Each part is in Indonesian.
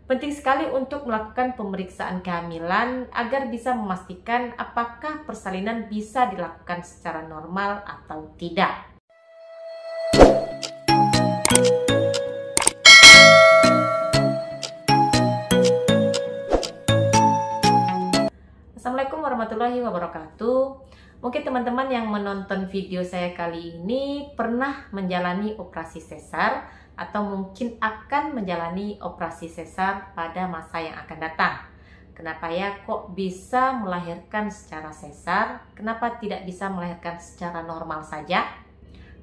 Penting sekali untuk melakukan pemeriksaan kehamilan agar bisa memastikan apakah persalinan bisa dilakukan secara normal atau tidak. Assalamualaikum warahmatullahi wabarakatuh. Mungkin teman-teman yang menonton video saya kali ini pernah menjalani operasi sesar atau mungkin akan menjalani operasi sesar pada masa yang akan datang. Kenapa ya kok bisa melahirkan secara sesar? Kenapa tidak bisa melahirkan secara normal saja?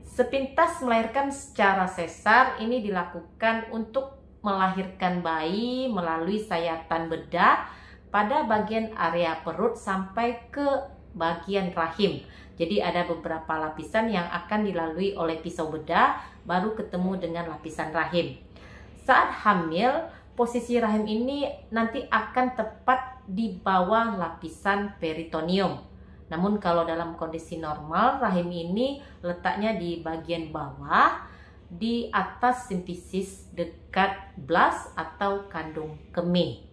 Sepintas melahirkan secara sesar ini dilakukan untuk melahirkan bayi melalui sayatan bedah pada bagian area perut sampai ke bagian rahim. Jadi ada beberapa lapisan yang akan dilalui oleh pisau bedah baru ketemu dengan lapisan rahim. Saat hamil, posisi rahim ini nanti akan tepat di bawah lapisan peritoneum. Namun kalau dalam kondisi normal, rahim ini letaknya di bagian bawah di atas simfisis dekat blas atau kandung kemih.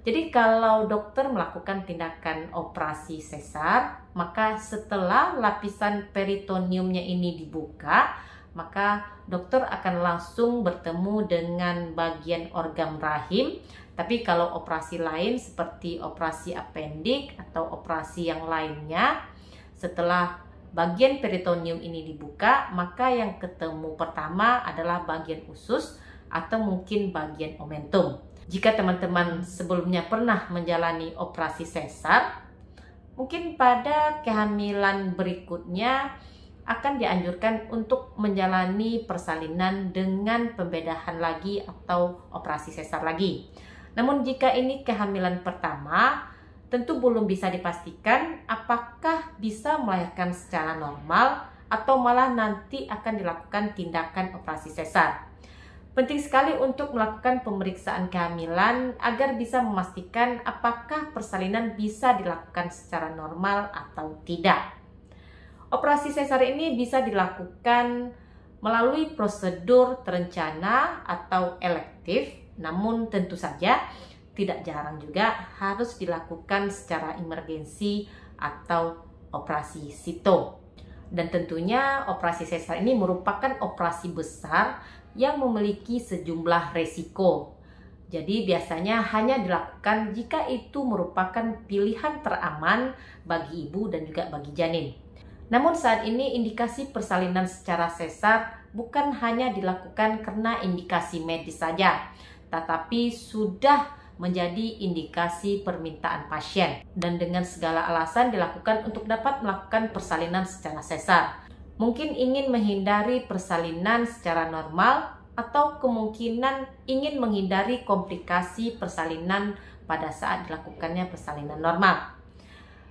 Jadi kalau dokter melakukan tindakan operasi sesar, maka setelah lapisan peritoneumnya ini dibuka, maka dokter akan langsung bertemu dengan bagian organ rahim. Tapi kalau operasi lain seperti operasi apendik atau operasi yang lainnya, setelah bagian peritoneum ini dibuka, maka yang ketemu pertama adalah bagian usus atau mungkin bagian omentum. Jika teman-teman sebelumnya pernah menjalani operasi sesar, mungkin pada kehamilan berikutnya akan dianjurkan untuk menjalani persalinan dengan pembedahan lagi atau operasi sesar lagi. Namun jika ini kehamilan pertama, tentu belum bisa dipastikan apakah bisa melahirkan secara normal atau malah nanti akan dilakukan tindakan operasi sesar. Penting sekali untuk melakukan pemeriksaan kehamilan agar bisa memastikan apakah persalinan bisa dilakukan secara normal atau tidak. Operasi sesar ini bisa dilakukan melalui prosedur terencana atau elektif, namun tentu saja tidak jarang juga harus dilakukan secara emergensi atau operasi sito. Dan tentunya operasi sesar ini merupakan operasi besar yang memiliki sejumlah resiko. Jadi biasanya hanya dilakukan jika itu merupakan pilihan teraman bagi ibu dan juga bagi janin. Namun saat ini indikasi persalinan secara sesar bukan hanya dilakukan karena indikasi medis saja, tetapi sudah menjadi indikasi permintaan pasien dan dengan segala alasan dilakukan untuk dapat melakukan persalinan secara sesar. Mungkin ingin menghindari persalinan secara normal atau kemungkinan ingin menghindari komplikasi persalinan pada saat dilakukannya persalinan normal.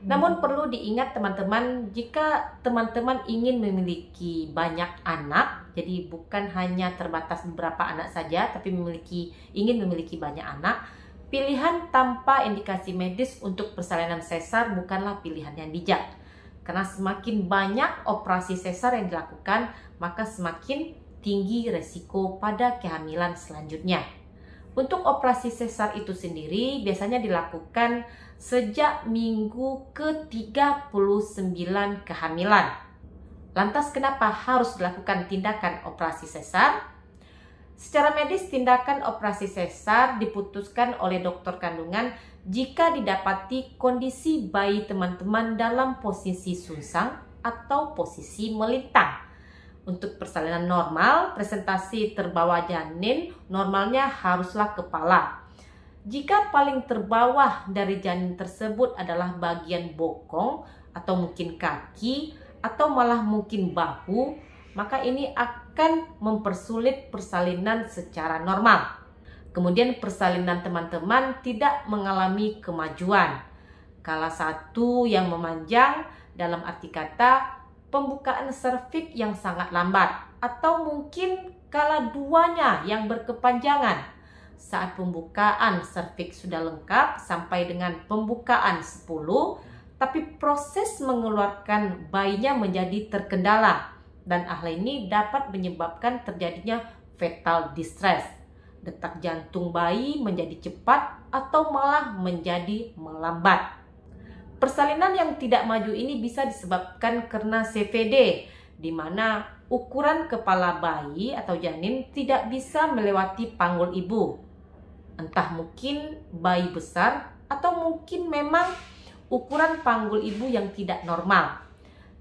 Namun perlu diingat teman-teman, jika teman-teman ingin memiliki banyak anak, jadi bukan hanya terbatas beberapa anak saja, tapi ingin memiliki banyak anak, pilihan tanpa indikasi medis untuk persalinan sesar bukanlah pilihan yang bijak. Karena semakin banyak operasi sesar yang dilakukan, maka semakin tinggi resiko pada kehamilan selanjutnya. Untuk operasi sesar itu sendiri biasanya dilakukan sejak minggu ke-39 kehamilan. Lantas kenapa harus dilakukan tindakan operasi sesar? Secara medis, tindakan operasi sesar diputuskan oleh dokter kandungan jika didapati kondisi bayi teman-teman dalam posisi sungsang atau posisi melintang. Untuk persalinan normal, presentasi terbawah janin normalnya haruslah kepala. Jika paling terbawah dari janin tersebut adalah bagian bokong atau mungkin kaki atau malah mungkin bahu, maka ini akan mempersulit persalinan secara normal. Kemudian persalinan teman-teman tidak mengalami kemajuan. Kala satu yang memanjang, dalam arti kata pembukaan serviks yang sangat lambat, atau mungkin kala duanya yang berkepanjangan. Saat pembukaan serviks sudah lengkap sampai dengan pembukaan 10, tapi proses mengeluarkan bayinya menjadi terkendala, dan hal ini dapat menyebabkan terjadinya fetal distress. detak jantung bayi menjadi cepat atau malah menjadi melambat. Persalinan yang tidak maju ini bisa disebabkan karena CVD, di mana ukuran kepala bayi atau janin tidak bisa melewati panggul ibu. Entah mungkin bayi besar atau mungkin memang ukuran panggul ibu yang tidak normal.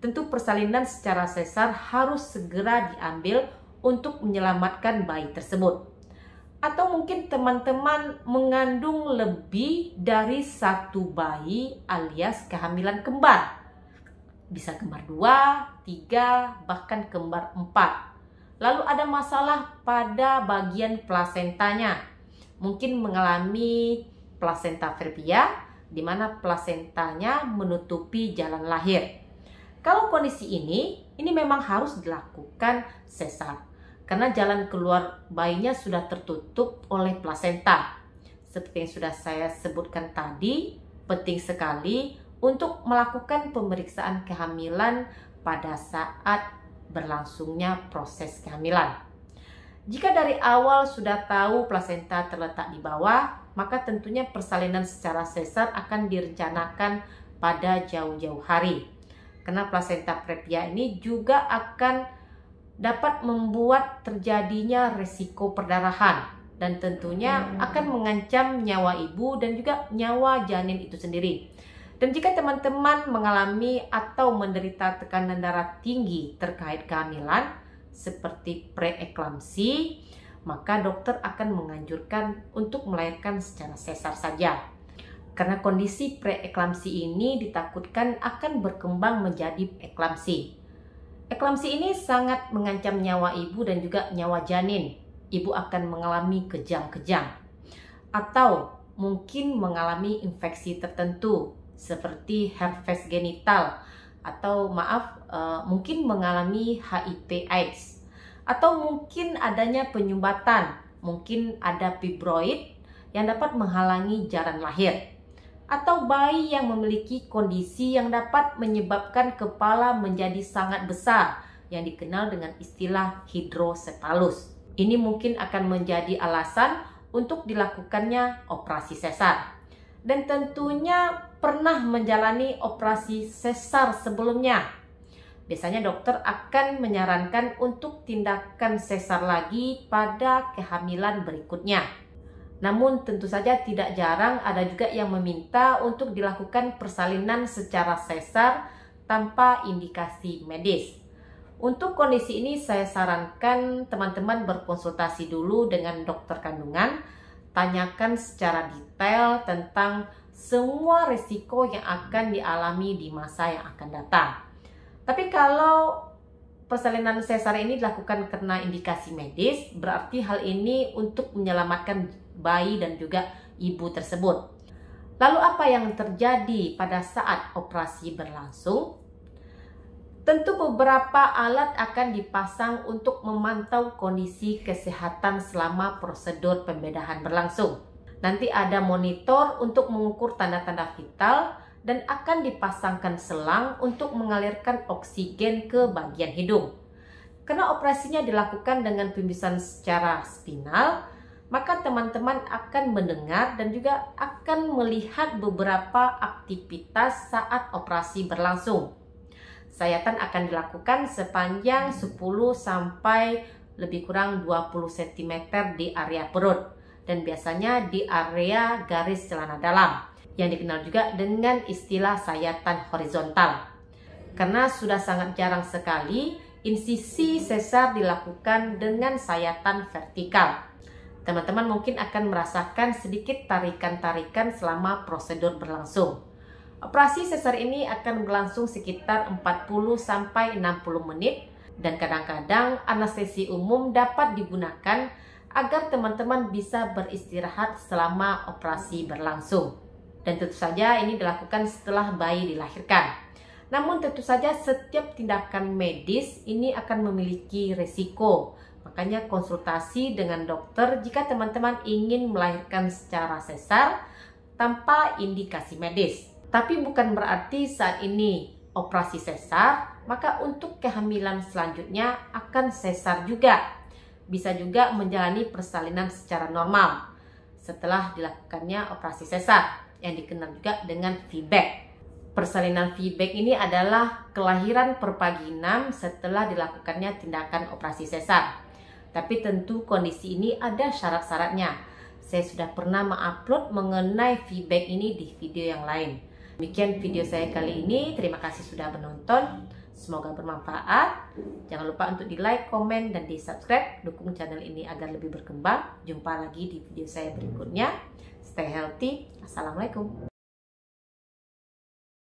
Tentu persalinan secara sesar harus segera diambil untuk menyelamatkan bayi tersebut. Atau mungkin teman-teman mengandung lebih dari satu bayi alias kehamilan kembar. Bisa kembar 2, 3, bahkan kembar 4. Lalu ada masalah pada bagian plasentanya. Mungkin mengalami plasenta previa, di mana plasentanya menutupi jalan lahir. Kalau kondisi ini memang harus dilakukan sesar. Karena jalan keluar bayinya sudah tertutup oleh plasenta. Seperti yang sudah saya sebutkan tadi, penting sekali untuk melakukan pemeriksaan kehamilan pada saat berlangsungnya proses kehamilan. Jika dari awal sudah tahu plasenta terletak di bawah, maka tentunya persalinan secara sesar akan direncanakan pada jauh-jauh hari. Karena plasenta previa ini juga akan dapat membuat terjadinya resiko perdarahan dan tentunya akan mengancam nyawa ibu dan juga nyawa janin itu sendiri. Dan jika teman-teman mengalami atau menderita tekanan darah tinggi terkait kehamilan seperti preeklamsi, maka dokter akan menganjurkan untuk melahirkan secara sesar saja. Karena kondisi preeklamsi ini ditakutkan akan berkembang menjadi eklamsi. Eklamsi ini sangat mengancam nyawa ibu dan juga nyawa janin. Ibu akan mengalami kejang-kejang atau mungkin mengalami infeksi tertentu seperti herpes genital atau mungkin mengalami HIV/AIDS atau mungkin adanya penyumbatan, mungkin ada fibroid yang dapat menghalangi jalan lahir. Atau bayi yang memiliki kondisi yang dapat menyebabkan kepala menjadi sangat besar yang dikenal dengan istilah hidrosefalus. Ini mungkin akan menjadi alasan untuk dilakukannya operasi sesar. Dan tentunya pernah menjalani operasi sesar sebelumnya. Biasanya dokter akan menyarankan untuk tindakan sesar lagi pada kehamilan berikutnya. Namun tentu saja tidak jarang ada juga yang meminta untuk dilakukan persalinan secara sesar tanpa indikasi medis. Untuk kondisi ini saya sarankan teman-teman berkonsultasi dulu dengan dokter kandungan, tanyakan secara detail tentang semua risiko yang akan dialami di masa yang akan datang. Tapi kalau persalinan sesar ini dilakukan karena indikasi medis, berarti hal ini untuk menyelamatkan bayi dan juga ibu tersebut. Lalu apa yang terjadi pada saat operasi berlangsung? Tentu beberapa alat akan dipasang untuk memantau kondisi kesehatan selama prosedur pembedahan berlangsung. Nanti ada monitor untuk mengukur tanda-tanda vital dan akan dipasangkan selang untuk mengalirkan oksigen ke bagian hidung. Karena operasinya dilakukan dengan pembisan secara spinal, maka teman-teman akan mendengar dan juga akan melihat beberapa aktivitas saat operasi berlangsung. Sayatan akan dilakukan sepanjang 10 sampai lebih kurang 20 cm di area perut dan biasanya di area garis celana dalam yang dikenal juga dengan istilah sayatan horizontal. Karena sudah sangat jarang sekali insisi sesar dilakukan dengan sayatan vertikal. Teman-teman mungkin akan merasakan sedikit tarikan-tarikan selama prosedur berlangsung. Operasi sesar ini akan berlangsung sekitar 40 sampai 60 menit dan kadang-kadang anestesi umum dapat digunakan agar teman-teman bisa beristirahat selama operasi berlangsung. Dan tentu saja ini dilakukan setelah bayi dilahirkan. Namun tentu saja setiap tindakan medis ini akan memiliki risiko. Makanya konsultasi dengan dokter jika teman-teman ingin melahirkan secara sesar tanpa indikasi medis. Tapi bukan berarti saat ini operasi sesar, maka untuk kehamilan selanjutnya akan sesar juga. bisa juga menjalani persalinan secara normal setelah dilakukannya operasi sesar yang dikenal juga dengan VBAC. Persalinan VBAC ini adalah kelahiran perpaginam setelah dilakukannya tindakan operasi sesar. Tapi tentu kondisi ini ada syarat-syaratnya. Saya sudah pernah mengupload mengenai VBAC ini di video yang lain. Demikian video saya kali ini. Terima kasih sudah menonton. Semoga bermanfaat. Jangan lupa untuk di like, komen, dan di subscribe. Dukung channel ini agar lebih berkembang. Jumpa lagi di video saya berikutnya. Stay healthy. Assalamualaikum.